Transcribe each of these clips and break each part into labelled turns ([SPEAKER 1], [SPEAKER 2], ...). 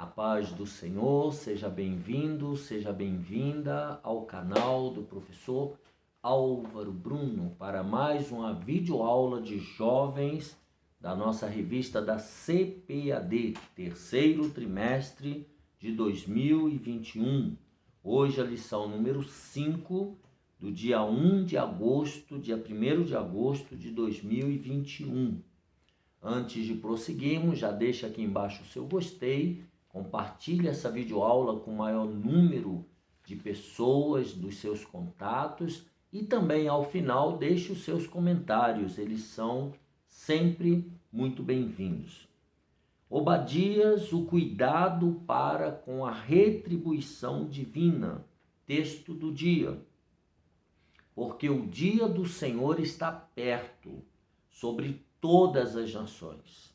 [SPEAKER 1] A paz do Senhor, seja bem-vindo, seja bem-vinda ao canal do professor Álvaro Bruno para mais uma videoaula de jovens da nossa revista da CPAD, terceiro trimestre de 2021. Hoje a lição número 5 do dia 1 de agosto, dia 1º de agosto de 2021. Antes de prosseguirmos, já deixa aqui embaixo o seu gostei, compartilhe essa videoaula com o maior número de pessoas dos seus contatos e também, ao final, deixe os seus comentários, eles são sempre muito bem-vindos. Obadias, o cuidado para com a retribuição divina. Texto do dia. Porque o dia do Senhor está perto, sobre todas as nações.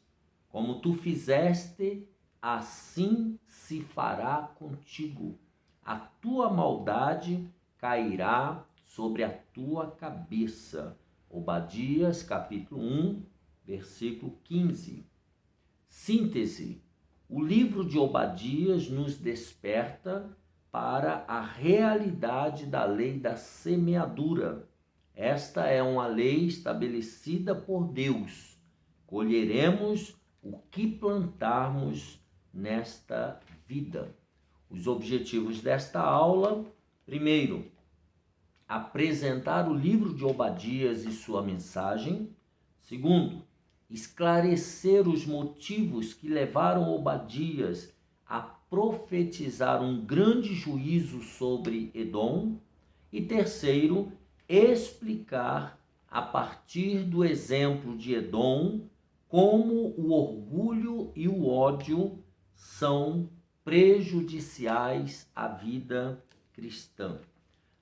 [SPEAKER 1] Como tu fizeste, assim se fará contigo. A tua maldade cairá sobre a tua cabeça. Obadias, capítulo 1, versículo 15. Síntese. O livro de Obadias nos desperta para a realidade da lei da semeadura. Esta é uma lei estabelecida por Deus. Colheremos o que plantarmos nesta vida. Os objetivos desta aula: primeiro, apresentar o livro de Obadias e sua mensagem. Segundo, esclarecer os motivos que levaram Obadias a profetizar um grande juízo sobre Edom. E terceiro, explicar, a partir do exemplo de Edom, como o orgulho e o ódio são prejudiciais à vida cristã.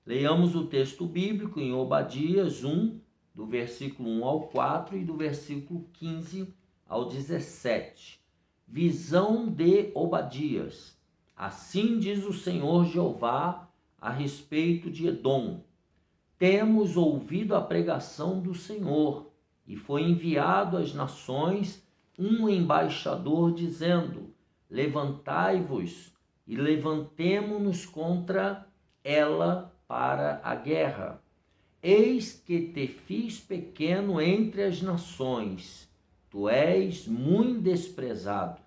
[SPEAKER 1] Leiamos o texto bíblico em Obadias 1, do versículo 1 ao 4 e do versículo 15 ao 17. Visão de Obadias. Assim diz o Senhor Jeová a respeito de Edom. Temos ouvido a pregação do Senhor, e foi enviado às nações um embaixador dizendo: levantai-vos e levantemo-nos contra ela para a guerra. Eis que te fiz pequeno entre as nações, tu és muito desprezado.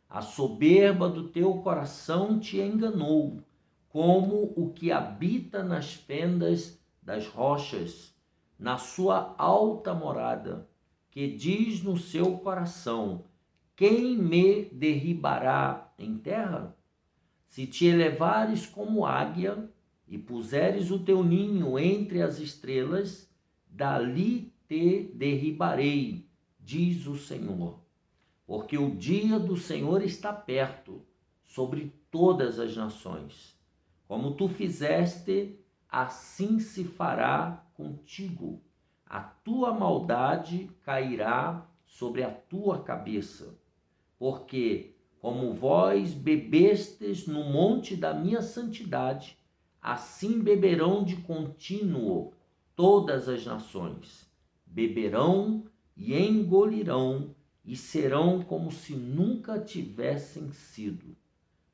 [SPEAKER 1] A soberba do teu coração te enganou, como o que habita nas fendas das rochas, na sua alta morada, que diz no seu coração: quem me derribará em terra? Se te elevares como águia e puseres o teu ninho entre as estrelas, dali te derribarei, diz o Senhor. Porque o dia do Senhor está perto, sobre todas as nações. Como tu fizeste, assim se fará contigo. A tua maldade cairá sobre a tua cabeça. Porque, como vós bebestes no monte da minha santidade, assim beberão de contínuo todas as nações. Beberão e engolirão, e serão como se nunca tivessem sido.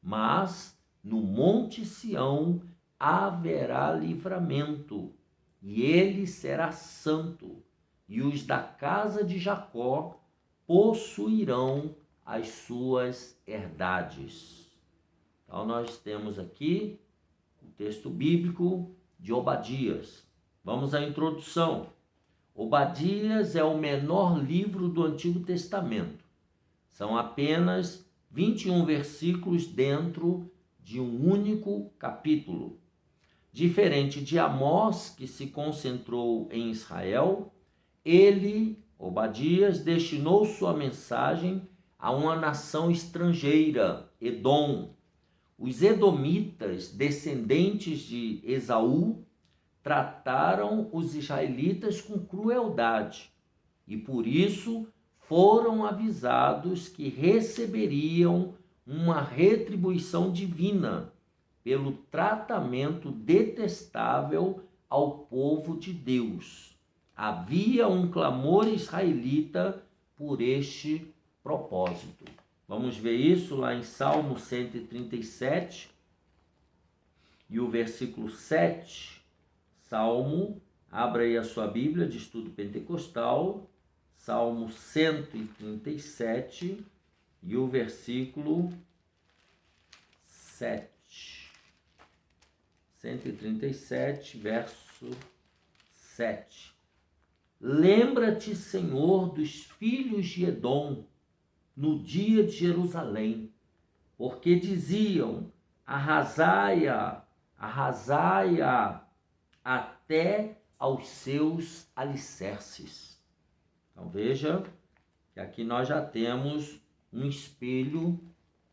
[SPEAKER 1] Mas no monte Sião haverá livramento, e ele será santo, e os da casa de Jacó possuirão as suas herdades. Então nós temos aqui o texto bíblico de Obadias. Vamos à introdução. Obadias é o menor livro do Antigo Testamento. São apenas 21 versículos dentro de um único capítulo. Diferente de Amós, que se concentrou em Israel, Obadias, destinou sua mensagem a uma nação estrangeira, Edom. Os edomitas, descendentes de Esaú, trataram os israelitas com crueldade e por isso foram avisados que receberiam uma retribuição divina pelo tratamento detestável ao povo de Deus. Havia um clamor israelita por este propósito. Vamos ver isso lá em Salmo 137 e o versículo 7. Salmo, abra aí a sua Bíblia de estudo pentecostal, Salmo 137 e o versículo 7. 137, verso 7. Lembra-te, Senhor, dos filhos de Edom, no dia de Jerusalém, porque diziam: arrasai-a, arrasai-a até aos seus alicerces. Então veja que aqui nós já temos um espelho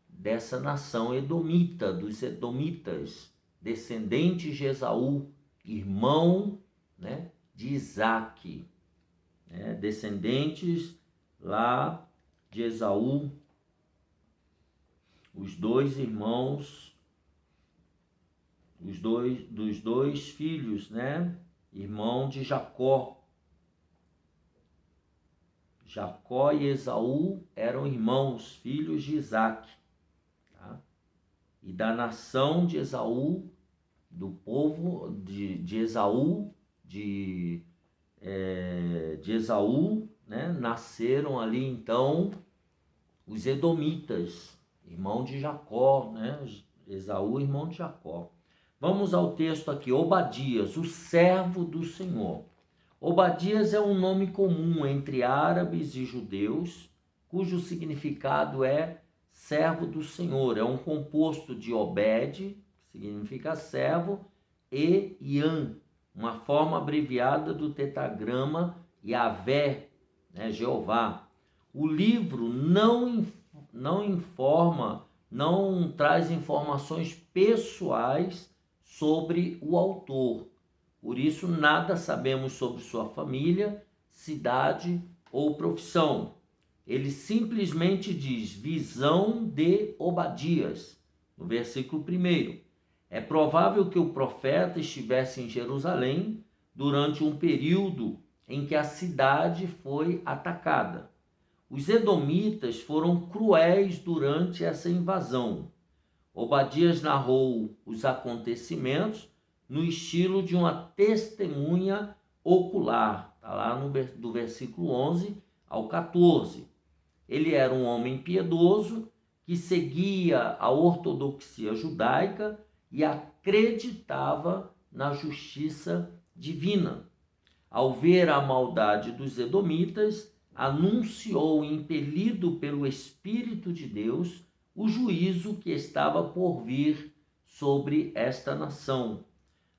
[SPEAKER 1] dessa nação edomita, dos edomitas, descendentes de Esaú, irmão, né, de Isaque, né, descendentes lá de Esaú, os dois irmãos, dos dois filhos, né, irmão de Jacó. Jacó e Esaú eram irmãos, filhos de Isaque, tá? E da nação de Esaú, do povo de Esaú, de Esaú, né, nasceram ali então os edomitas, irmão de Jacó, né? Esaú, irmão de Jacó. Vamos ao texto aqui, Obadias, o servo do Senhor. Obadias é um nome comum entre árabes e judeus, cujo significado é servo do Senhor. É um composto de Obed, que significa servo, e Ian, uma forma abreviada do tetragrama Yahvé, né, Jeová. O livro não traz informações pessoais sobre o autor. Por isso, nada sabemos sobre sua família, cidade ou profissão. Ele simplesmente diz: visão de Obadias, no versículo 1. É provável que o profeta estivesse em Jerusalém durante um período em que a cidade foi atacada. Os edomitas foram cruéis durante essa invasão. Obadias narrou os acontecimentos no estilo de uma testemunha ocular. Está lá do versículo 11 ao 14. Ele era um homem piedoso que seguia a ortodoxia judaica e acreditava na justiça divina. Ao ver a maldade dos edomitas, anunciou, impelido pelo Espírito de Deus, o juízo que estava por vir sobre esta nação.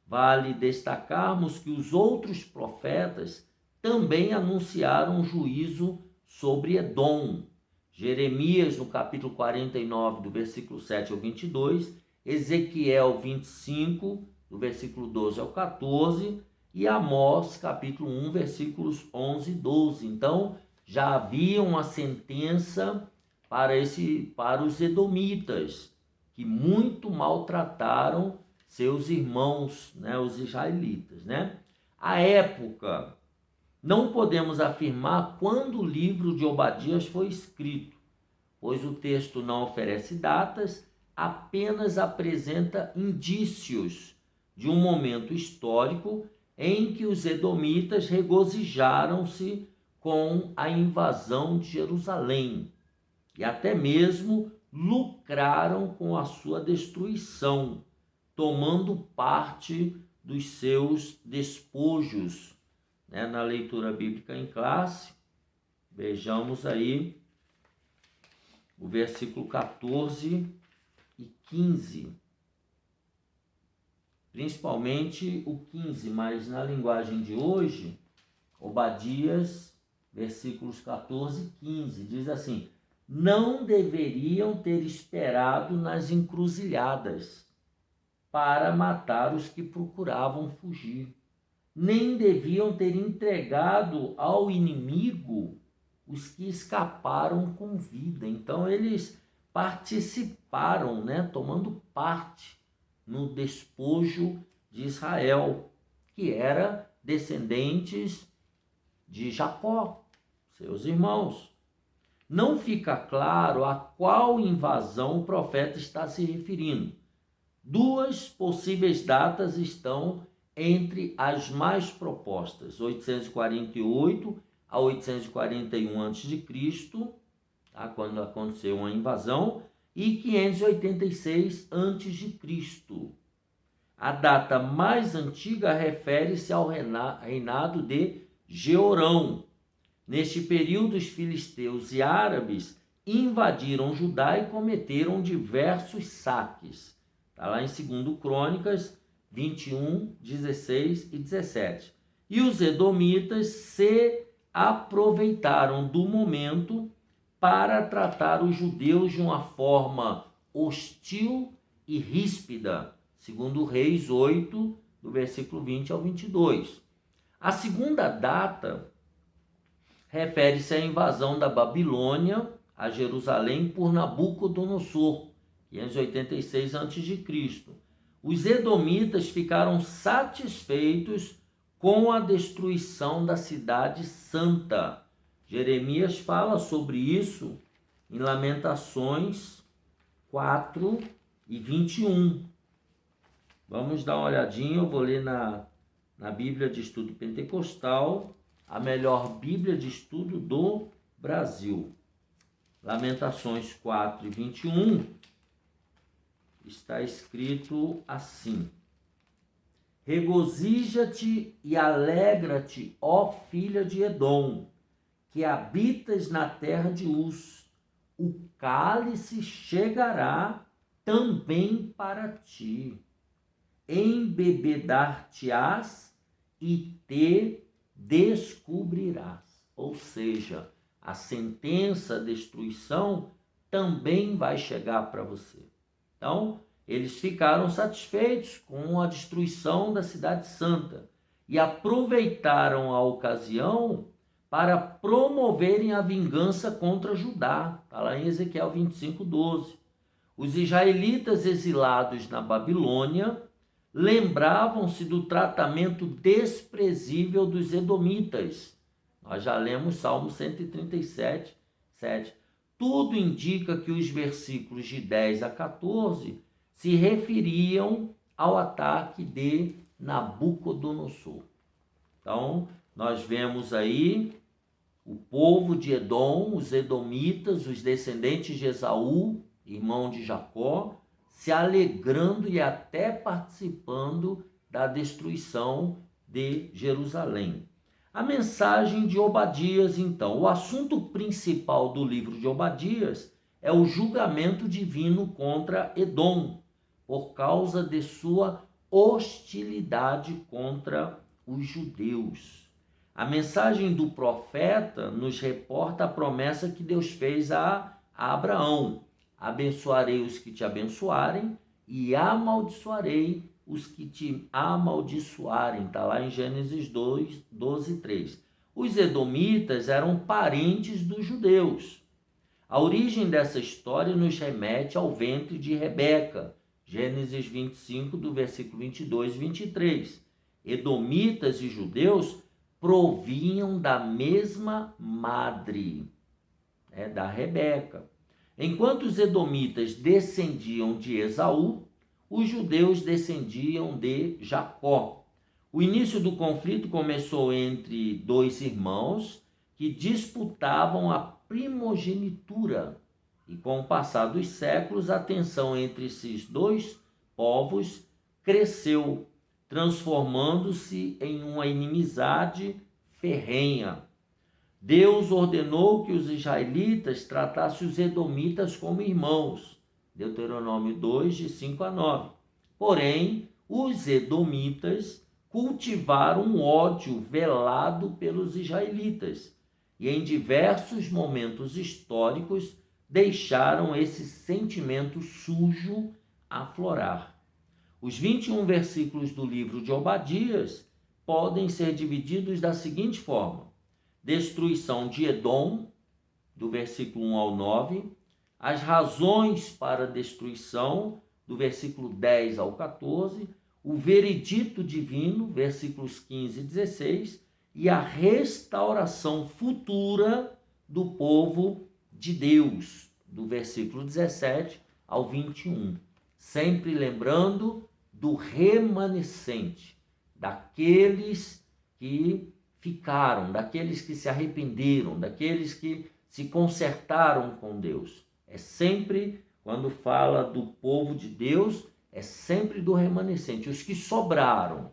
[SPEAKER 1] Vale destacarmos que os outros profetas também anunciaram juízo sobre Edom. Jeremias, no capítulo 49, do versículo 7 ao 22, Ezequiel 25, do versículo 12 ao 14, e Amós, capítulo 1, versículos 11 e 12. Então, já havia uma sentença para os edomitas, que muito maltrataram seus irmãos, né, os israelitas, né? À época, não podemos afirmar quando o livro de Obadias foi escrito, pois o texto não oferece datas, apenas apresenta indícios de um momento histórico em que os edomitas regozijaram-se com a invasão de Jerusalém e até mesmo lucraram com a sua destruição, tomando parte dos seus despojos. Né? Na leitura bíblica em classe, vejamos aí o versículo 14 e 15. Principalmente o 15, mas na linguagem de hoje, Obadias, versículos 14 e 15, diz assim: não deveriam ter esperado nas encruzilhadas para matar os que procuravam fugir, nem deviam ter entregado ao inimigo os que escaparam com vida. Então eles participaram, né, tomando parte no despojo de Israel, que era descendentes de Jacó, seus irmãos. não fica claro a qual invasão o profeta está se referindo. Duas possíveis datas estão entre as mais propostas: 848 a 841 a.C., tá? Quando aconteceu uma invasão, e 586 a.C. A data mais antiga refere-se ao reinado de Jeorão. Neste período, os filisteus e árabes invadiram Judá e cometeram diversos saques. Está lá em 2 Crônicas 21, 16 e 17. E os edomitas se aproveitaram do momento para tratar os judeus de uma forma hostil e ríspida, segundo Reis 8, do versículo 20 ao 22. A segunda data refere-se à invasão da Babilônia a Jerusalém por Nabucodonosor, 586 a.C. Os edomitas ficaram satisfeitos com a destruição da cidade santa. Jeremias fala sobre isso em Lamentações 4 e 21. Vamos dar uma olhadinha, eu vou ler na Bíblia de Estudo Pentecostal, a melhor Bíblia de Estudo do Brasil. Lamentações 4 e 21, está escrito assim: regozija-te e alegra-te, ó filha de Edom, que habitas na terra de Uz. O cálice chegará também para ti. Embebedar-te-ás e te descobrirás. Ou seja, a sentença, a destruição também vai chegar para você. Então, eles ficaram satisfeitos com a destruição da cidade santa e aproveitaram a ocasião para promoverem a vingança contra Judá. Está lá em Ezequiel 25, 12. Os israelitas exilados na Babilônia lembravam-se do tratamento desprezível dos edomitas. Nós já lemos Salmo 137, 7. Tudo indica que os versículos de 10 a 14 se referiam ao ataque de Nabucodonosor. Então, nós vemos aí o povo de Edom, os edomitas, os descendentes de Esaú, irmão de Jacó, se alegrando e até participando da destruição de Jerusalém. A mensagem de Obadias, então. O assunto principal do livro de Obadias é o julgamento divino contra Edom, por causa de sua hostilidade contra os judeus. A mensagem do profeta nos reporta a promessa que Deus fez a Abraão: abençoarei os que te abençoarem e amaldiçoarei os que te amaldiçoarem. Está lá em Gênesis 2, 12 e 3. Os edomitas eram parentes dos judeus. A origem dessa história nos remete ao ventre de Rebeca, Gênesis 25, do versículo 22 e 23. Edomitas e judeus provinham da mesma madre, da Rebeca. Enquanto os edomitas descendiam de Esaú, os judeus descendiam de Jacó. O início do conflito começou entre dois irmãos que disputavam a primogenitura. E com o passar dos séculos, a tensão entre esses dois povos cresceu, transformando-se em uma inimizade ferrenha. Deus ordenou que os israelitas tratassem os edomitas como irmãos. Deuteronômio 2, de 5 a 9. Porém, os edomitas cultivaram um ódio velado pelos israelitas e em diversos momentos históricos deixaram esse sentimento sujo aflorar. Os 21 versículos do livro de Obadias podem ser divididos da seguinte forma: destruição de Edom, do versículo 1 ao 9, as razões para a destruição, do versículo 10 ao 14, o veredito divino, versículos 15 e 16, e a restauração futura do povo de Deus, do versículo 17 ao 21. Sempre lembrando do remanescente, daqueles que ficaram, daqueles que se arrependeram, daqueles que se consertaram com Deus. É sempre, quando fala do povo de Deus, é sempre do remanescente, os que sobraram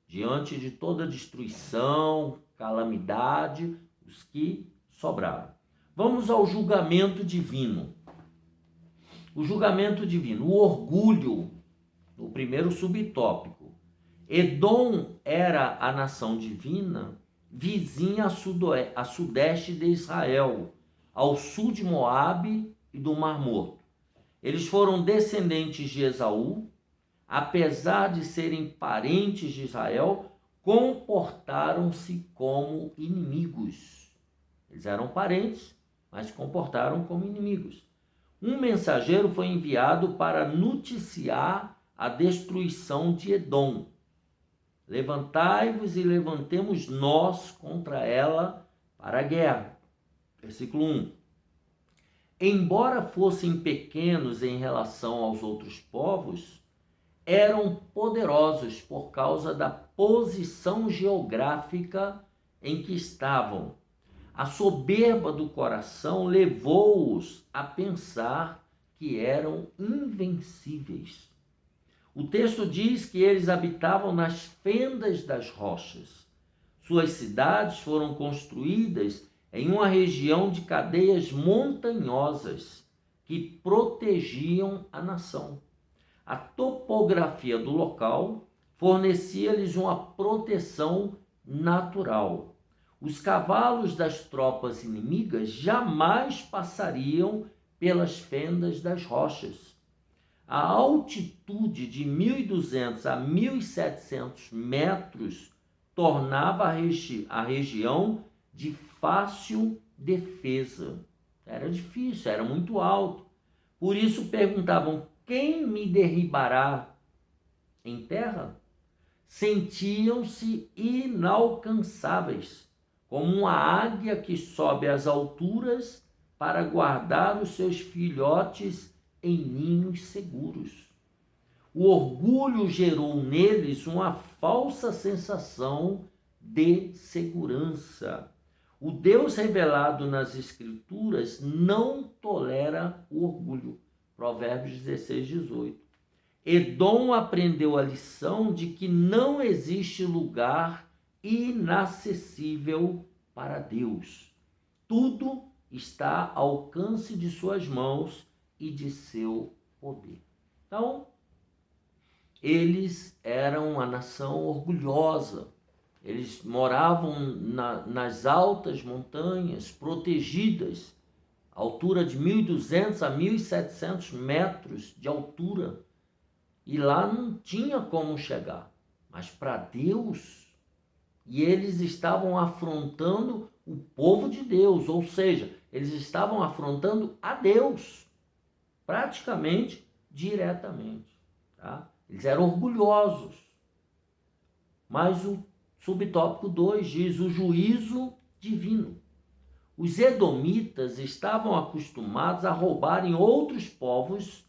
[SPEAKER 1] diante de toda destruição, calamidade, os que sobraram. Vamos ao julgamento divino. O julgamento divino, o orgulho, o primeiro subtópico. Edom era a nação divina vizinha a sudeste de Israel, ao sul de Moabe e do Mar Morto. Eles foram descendentes de Esaú, apesar de serem parentes de Israel, comportaram-se como inimigos. Eles eram parentes, mas se comportaram como inimigos. Um mensageiro foi enviado para noticiar a destruição de Edom. Levantai-vos e levantemos nós contra ela para a guerra. Versículo 1. Embora fossem pequenos em relação aos outros povos, eram poderosos por causa da posição geográfica em que estavam. A soberba do coração levou-os a pensar que eram invencíveis. O texto diz que eles habitavam nas fendas das rochas. Suas cidades foram construídas em uma região de cadeias montanhosas que protegiam a nação. A topografia do local fornecia-lhes uma proteção natural. Os cavalos das tropas inimigas jamais passariam pelas fendas das rochas. A altitude de 1.200 a 1.700 metros tornava a região de fácil defesa. Era difícil, era muito alto. Por isso perguntavam: quem me derribará em terra? Sentiam-se inalcançáveis, como uma águia que sobe às alturas para guardar os seus filhotes em ninhos seguros. O orgulho gerou neles uma falsa sensação de segurança. O Deus revelado nas Escrituras não tolera o orgulho. Provérbios 16, 18. Edom aprendeu a lição de que não existe lugar inacessível para Deus. Tudo está ao alcance de suas mãos e de seu poder. Então, eles eram uma nação orgulhosa. Eles moravam nas altas montanhas, protegidas, a altura de 1.200 a 1.700 metros de altura. E lá não tinha como chegar. Mas para Deus, e eles estavam afrontando o povo de Deus, ou seja, eles estavam afrontando a Deus, praticamente, diretamente. Tá? Eles eram orgulhosos. Mas o subtópico 2 diz o juízo divino. Os edomitas estavam acostumados a roubarem outros povos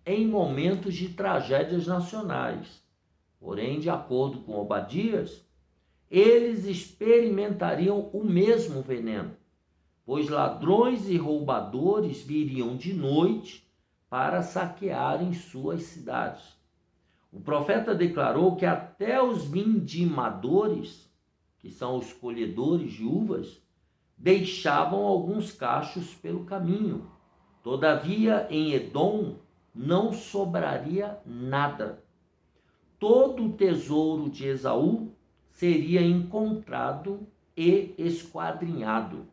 [SPEAKER 1] em momentos de tragédias nacionais. Porém, de acordo com Obadias, eles experimentariam o mesmo veneno, pois ladrões e roubadores viriam de noite para saquearem suas cidades. O profeta declarou que até os vindimadores, que são os colhedores de uvas, deixavam alguns cachos pelo caminho. Todavia, em Edom não sobraria nada. Todo o tesouro de Esaú seria encontrado e esquadrinhado.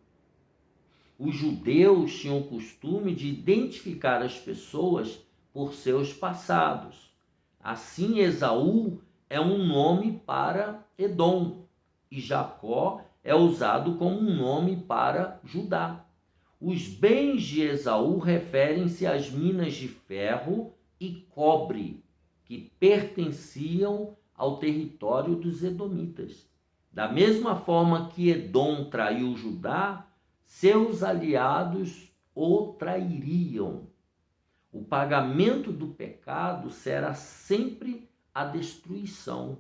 [SPEAKER 1] Os judeus tinham o costume de identificar as pessoas por seus passados. Assim, Esaú é um nome para Edom e Jacó é usado como um nome para Judá. Os bens de Esaú referem-se às minas de ferro e cobre que pertenciam ao território dos edomitas. Da mesma forma que Edom traiu Judá, seus aliados o trairiam. O pagamento do pecado será sempre a destruição,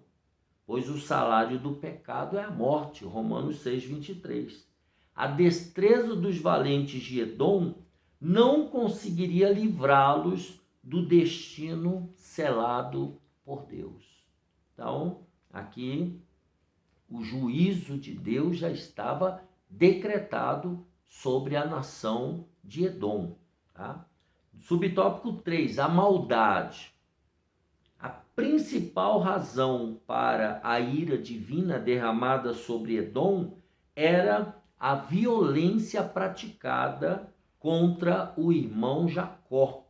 [SPEAKER 1] pois o salário do pecado é a morte. Romanos 6:23. A destreza dos valentes de Edom não conseguiria livrá-los do destino selado por Deus. Então, aqui o juízo de Deus já estava decretado sobre a nação de Edom. Tá? Subtópico 3, a maldade. A principal razão para a ira divina derramada sobre Edom era a violência praticada contra o irmão Jacó.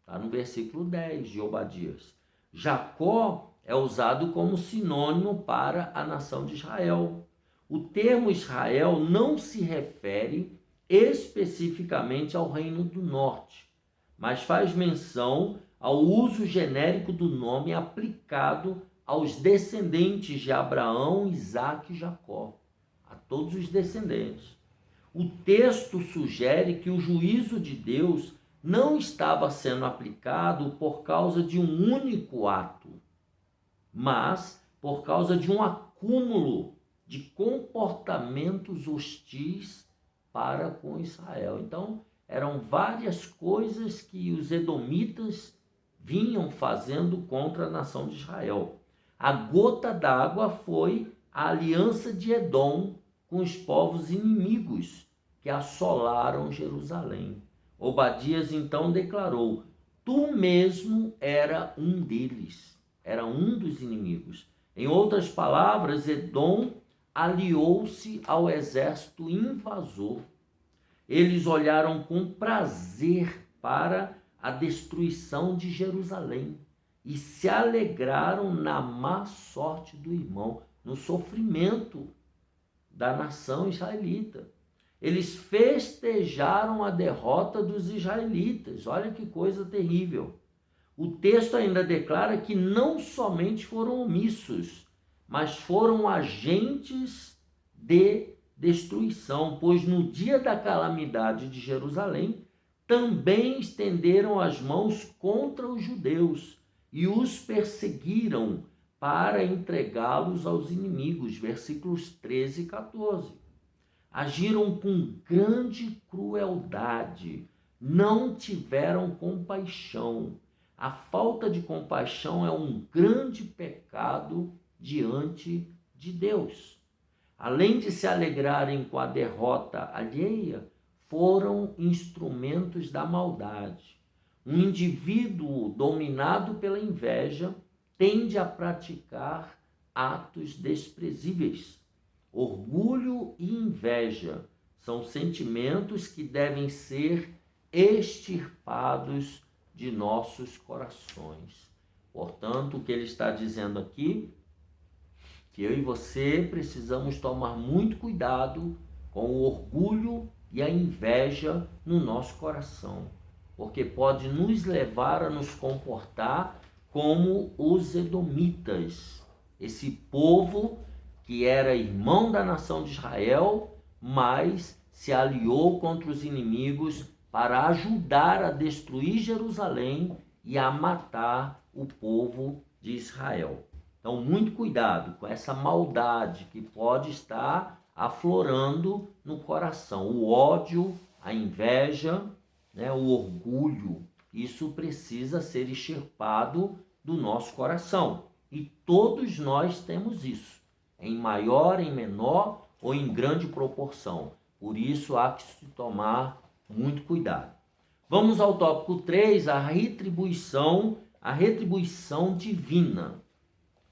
[SPEAKER 1] Está no versículo 10 de Obadias. Jacó é usado como sinônimo para a nação de Israel. O termo Israel não se refere especificamente ao Reino do Norte, mas faz menção ao uso genérico do nome aplicado aos descendentes de Abraão, Isaque e Jacó, a todos os descendentes. O texto sugere que o juízo de Deus não estava sendo aplicado por causa de um único ato, mas por causa de um acúmulo de comportamentos hostis para com Israel. Então, eram várias coisas que os edomitas vinham fazendo contra a nação de Israel. A gota d'água foi a aliança de Edom com os povos inimigos que assolaram Jerusalém. Obadias então declarou: tu mesmo era um deles, era um dos inimigos. Em outras palavras, Edom aliou-se ao exército invasor. Eles olharam com prazer para a destruição de Jerusalém e se alegraram na má sorte do irmão, no sofrimento da nação israelita. Eles festejaram a derrota dos israelitas. Olha que coisa terrível. O texto ainda declara que não somente foram omissos, mas foram agentes de destruição, pois no dia da calamidade de Jerusalém também estenderam as mãos contra os judeus e os perseguiram para entregá-los aos inimigos. Versículos 13 e 14. Agiram com grande crueldade, não tiveram compaixão. A falta de compaixão é um grande pecado diante de Deus. Além de se alegrarem com a derrota alheia, foram instrumentos da maldade. Um indivíduo dominado pela inveja tende a praticar atos desprezíveis. Orgulho e inveja são sentimentos que devem ser extirpados de nossos corações. Portanto, o que ele está dizendo aqui, que eu e você precisamos tomar muito cuidado com o orgulho e a inveja no nosso coração, porque pode nos levar a nos comportar como os edomitas, esse povo que era irmão da nação de Israel, mas se aliou contra os inimigos para ajudar a destruir Jerusalém e a matar o povo de Israel. Então, muito cuidado com essa maldade que pode estar aflorando no coração. O ódio, a inveja, o orgulho, isso precisa ser extirpado do nosso coração. E todos nós temos isso, em maior, em menor ou em grande proporção. Por isso há que se tomar muito cuidado. Vamos ao tópico 3, a retribuição divina.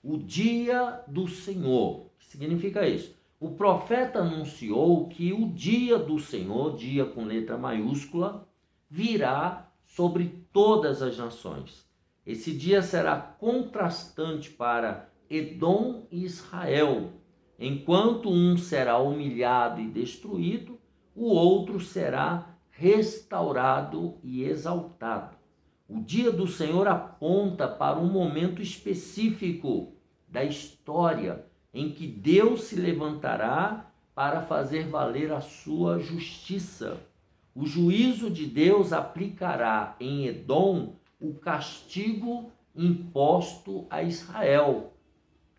[SPEAKER 1] O dia do Senhor. O que significa isso? O profeta anunciou que o dia do Senhor, dia com letra maiúscula, virá sobre todas as nações. Esse dia será contrastante para Edom e Israel. Enquanto um será humilhado e destruído, o outro será restaurado e exaltado. O dia do Senhor aponta para um momento específico da história em que Deus se levantará para fazer valer a sua justiça. O juízo de Deus aplicará em Edom o castigo imposto a Israel.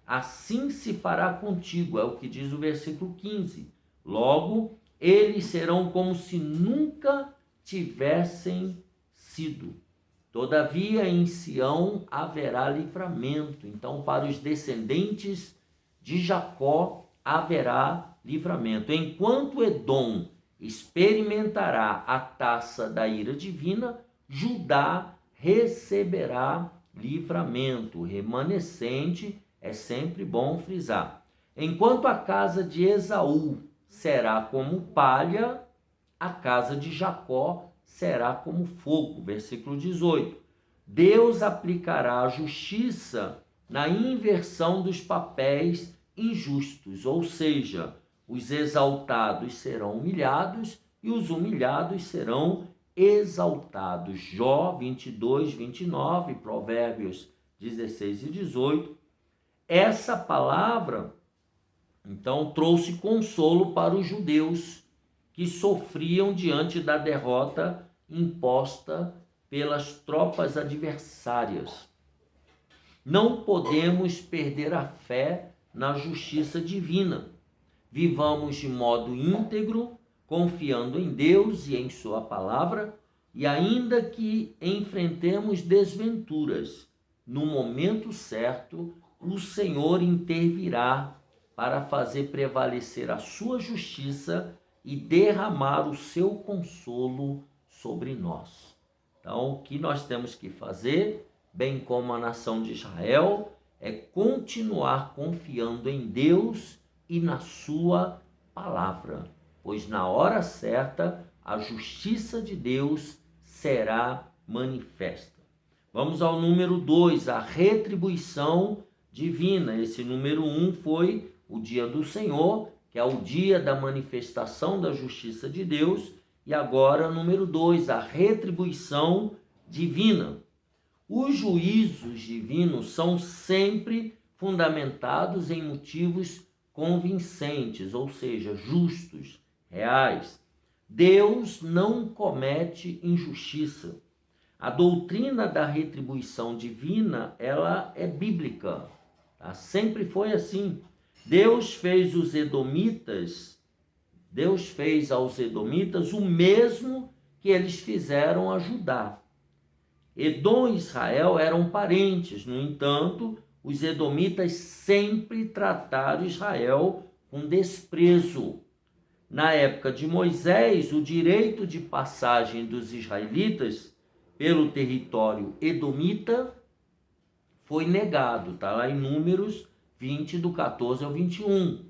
[SPEAKER 1] Assim se fará contigo, é o que diz o versículo 15. Logo, eles serão como se nunca tivessem sido. Todavia, em Sião haverá livramento. Então, para os descendentes de Jacó haverá livramento. Enquanto Edom experimentará a taça da ira divina, Judá receberá livramento. Remanescente, é sempre bom frisar. Enquanto a casa de Esaú será como palha, a casa de Jacó será como fogo. Versículo 18. Deus aplicará a justiça na inversão dos papéis injustos, ou seja, os exaltados serão humilhados e os humilhados serão exaltados. Jó 22, 29, Provérbios 16 e 18. Essa palavra, então, trouxe consolo para os judeus que sofriam diante da derrota imposta pelas tropas adversárias. Não podemos perder a fé na justiça divina. Vivamos de modo íntegro, confiando em Deus e em sua palavra, e ainda que enfrentemos desventuras, no momento certo, o Senhor intervirá para fazer prevalecer a sua justiça e derramar o seu consolo sobre nós. Então, o que nós temos que fazer, bem como a nação de Israel, é continuar confiando em Deus e na sua palavra, pois na hora certa a justiça de Deus será manifesta. Vamos ao número 2, a retribuição divina. Esse número 1 foi o dia do Senhor, que é o dia da manifestação da justiça de Deus. E agora, número 2, a retribuição divina. Os juízos divinos são sempre fundamentados em motivos convincentes, ou seja, justos, reais. Deus não comete injustiça. A doutrina da retribuição divina, ela é bíblica, tá? Sempre foi assim. Deus fez aos edomitas o mesmo que eles fizeram a Judá. Edom e Israel eram parentes, no entanto, os edomitas sempre trataram Israel com desprezo. Na época de Moisés, o direito de passagem dos israelitas pelo território edomita foi negado, está lá em Números 20, do 14 ao 21.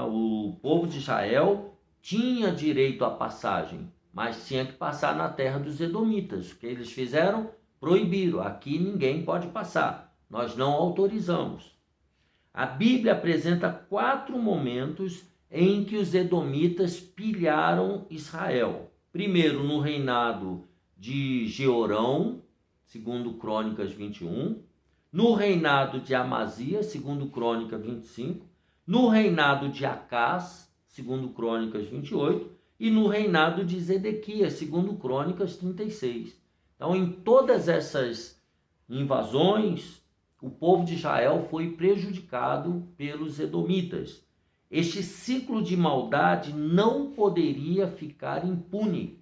[SPEAKER 1] O povo de Israel tinha direito à passagem, mas tinha que passar na terra dos edomitas. O que eles fizeram? Proibiram. Aqui ninguém pode passar. Nós não autorizamos. A Bíblia apresenta 4 momentos em que os edomitas pilharam Israel. Primeiro, no reinado de Jeorão, segundo Crônicas 21. No reinado de Amazias, segundo Crônica 25. No reinado de Acás, segundo Crônicas 28. E no reinado de Zedequias, segundo Crônicas 36. Então, em todas essas invasões, o povo de Israel foi prejudicado pelos edomitas. Este ciclo de maldade não poderia ficar impune.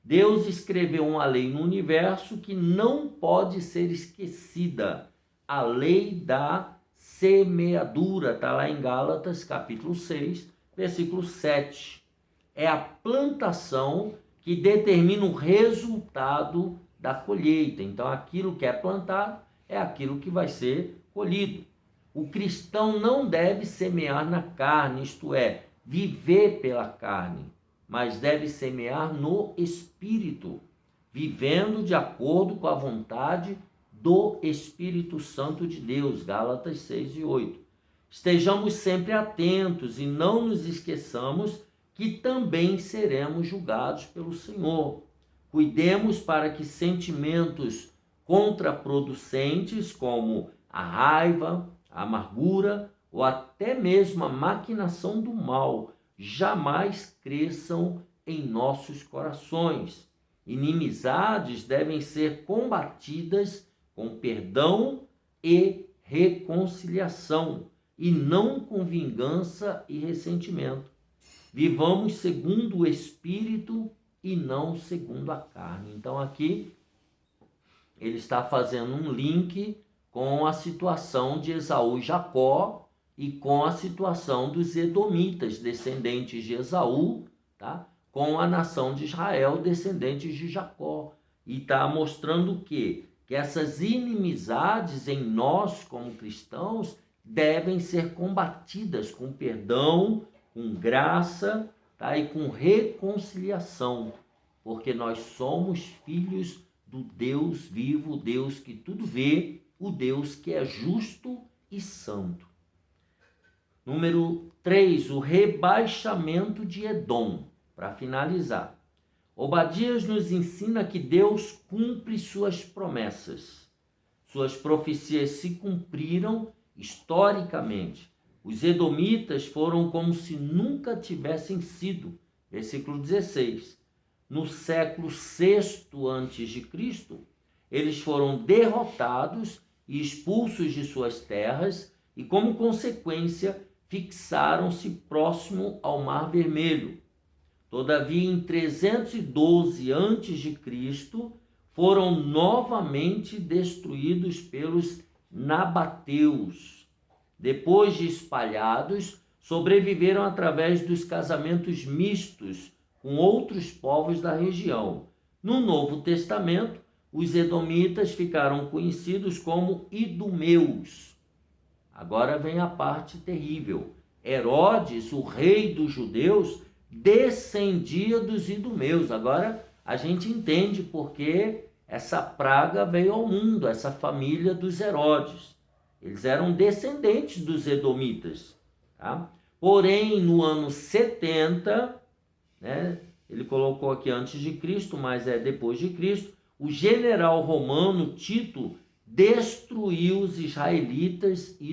[SPEAKER 1] Deus escreveu uma lei no universo que não pode ser esquecida. A lei da semeadura, está lá em Gálatas, capítulo 6, versículo 7. É a plantação que determina o resultado da colheita. Então, aquilo que é plantado é aquilo que vai ser colhido. O cristão não deve semear na carne, isto é, viver pela carne, mas deve semear no Espírito, vivendo de acordo com a vontade do Espírito Santo de Deus. Gálatas 6 e 8. Estejamos sempre atentos e não nos esqueçamos que também seremos julgados pelo Senhor. Cuidemos para que sentimentos contraproducentes, como a raiva, a amargura ou até mesmo a maquinação do mal, jamais cresçam em nossos corações. Inimizades devem ser combatidas com perdão e reconciliação, e não com vingança e ressentimento. Vivamos segundo o Espírito e não segundo a carne. Então aqui ele está fazendo um link com a situação de Esaú e Jacó e com a situação dos edomitas, descendentes de Esaú, tá? Com a nação de Israel, descendentes de Jacó. E está mostrando o quê? Que essas inimizades em nós, como cristãos, devem ser combatidas com perdão, com graça, tá? E com reconciliação, porque nós somos filhos do Deus vivo, o Deus que tudo vê, o Deus que é justo e santo. Número 3, o rebaixamento de Edom. Para finalizar, Obadias nos ensina que Deus cumpre suas promessas. Suas profecias se cumpriram historicamente. Os edomitas foram como se nunca tivessem sido. Versículo 16. No século VI a.C., eles foram derrotados e expulsos de suas terras e, como consequência, fixaram-se próximo ao Mar Vermelho. Todavia, em 312 a.C., foram novamente destruídos pelos nabateus. Depois de espalhados, sobreviveram através dos casamentos mistos com outros povos da região. No Novo Testamento, os edomitas ficaram conhecidos como idumeus. Agora vem a parte terrível. Herodes, o rei dos judeus, descendia dos idumeus. Agora a gente entende porque essa praga veio ao mundo, essa família dos Herodes. Eles eram descendentes dos edomitas, tá? Porém, no ano 70, né, ele colocou aqui antes de Cristo, mas é depois de Cristo, o general romano Tito destruiu os israelitas e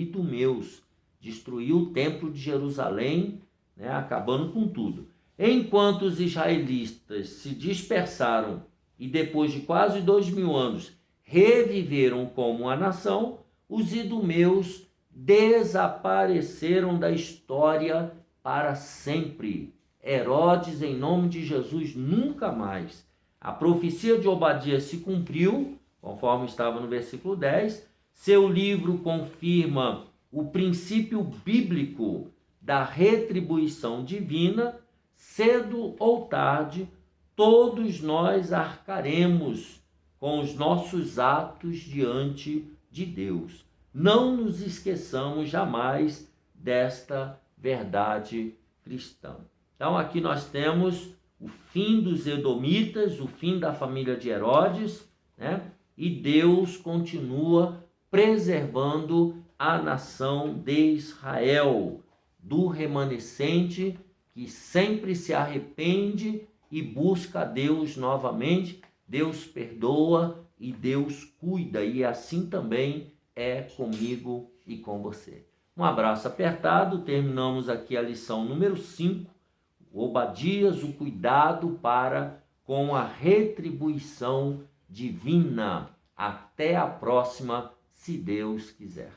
[SPEAKER 1] idumeus, destruiu o templo de Jerusalém, né, acabando com tudo. Enquanto os israelitas se dispersaram e depois de quase 2000 anos reviveram como uma nação, os idumeus desapareceram da história para sempre. Herodes, em nome de Jesus, nunca mais. A profecia de Obadias se cumpriu, conforme estava no versículo 10. Seu livro confirma o princípio bíblico da retribuição divina. Cedo ou tarde, todos nós arcaremos com os nossos atos diante de Deus. Não nos esqueçamos jamais desta verdade cristã. Então aqui nós temos o fim dos edomitas, o fim da família de Herodes, né? E Deus continua preservando a nação de Israel, do remanescente que sempre se arrepende e busca a Deus novamente. Deus perdoa e Deus cuida, e assim também é comigo e com você. Um abraço apertado, terminamos aqui a lição número 5, Obadias, o cuidado para com a retribuição divina. Até a próxima, se Deus quiser.